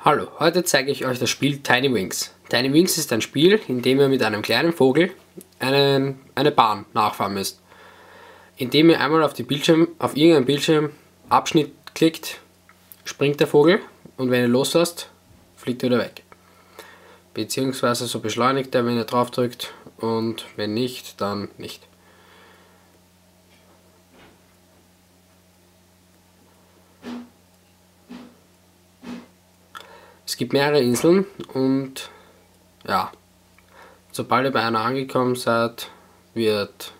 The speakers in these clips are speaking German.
Hallo, heute zeige ich euch das Spiel Tiny Wings. Tiny Wings ist ein Spiel, in dem ihr mit einem kleinen Vogel eine Bahn nachfahren müsst. Indem ihr einmal auf irgendeinen Bildschirmabschnitt klickt, springt der Vogel und wenn ihr loslasst, fliegt er wieder weg. Beziehungsweise so beschleunigt er, wenn ihr drauf drückt, und wenn nicht, dann nicht. Es gibt mehrere Inseln und ja, sobald ihr bei einer angekommen seid, wird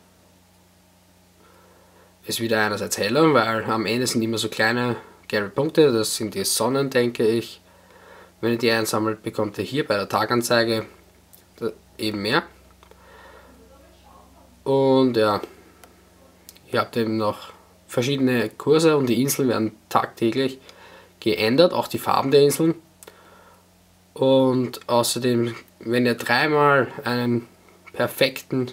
es wieder einerseits heller, weil am Ende sind immer so kleine gelbe Punkte, das sind die Sonnen, denke ich. Wenn ihr die einsammelt, bekommt ihr hier bei der Taganzeige eben mehr. Und ja, ihr habt eben noch verschiedene Kurse und die Inseln werden tagtäglich geändert, auch die Farben der Inseln. Und außerdem, wenn ihr dreimal einen perfekten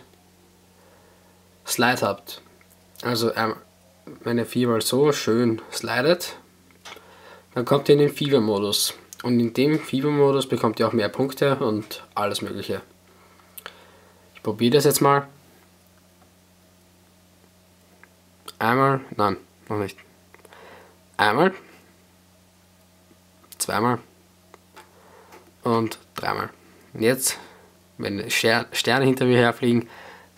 Slide habt, also wenn ihr viermal so schön slidet, dann kommt ihr in den Fever-Modus. Und in dem Fever-Modus bekommt ihr auch mehr Punkte und alles mögliche. Ich probiere das jetzt mal. Einmal, nein, noch nicht. Einmal, zweimal und dreimal. Und jetzt, wenn Sterne hinter mir herfliegen,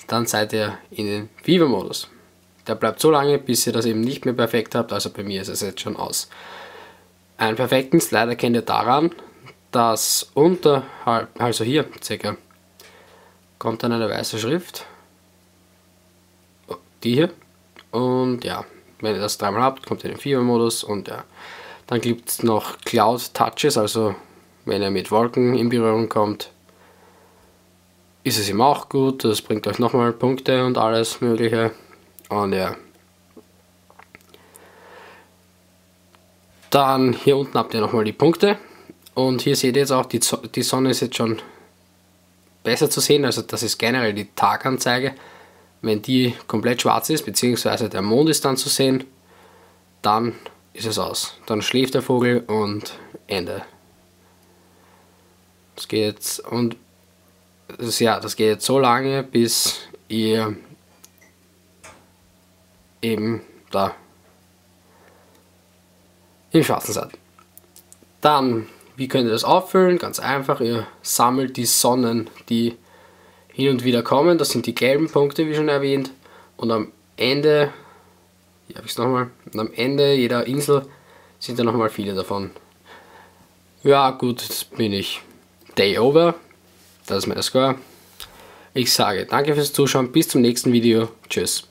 dann seid ihr in den Fever-Modus. Der bleibt so lange, bis ihr das eben nicht mehr perfekt habt, also bei mir ist es jetzt schon aus. Einen perfekten Slide erkennt ihr daran, dass unterhalb, also hier circa, kommt dann eine weiße Schrift, die hier, und ja, wenn ihr das dreimal habt, kommt ihr in den Fever-Modus und ja, dann gibt es noch Cloud Touches, also wenn ihr mit Wolken in Berührung kommt, ist es ihm auch gut, das bringt euch nochmal Punkte und alles mögliche. Und ja, dann hier unten habt ihr nochmal die Punkte und hier seht ihr jetzt auch, die Sonne ist jetzt schon besser zu sehen, also das ist generell die Taganzeige. Wenn die komplett schwarz ist, beziehungsweise der Mond ist dann zu sehen, dann ist es aus. Dann schläft der Vogel und Ende. Das geht jetzt, und das geht jetzt so lange, bis ihr eben da im Schwarzen seid. Dann, wie könnt ihr das auffüllen? Ganz einfach, ihr sammelt die Sonnen, die hin und wieder kommen, das sind die gelben Punkte, wie schon erwähnt, und am Ende, hier habe ich es nochmal, und am Ende jeder Insel sind da nochmal viele davon. Ja gut, jetzt bin ich Day over, das ist mein Score. Ich sage danke fürs Zuschauen, bis zum nächsten Video, tschüss.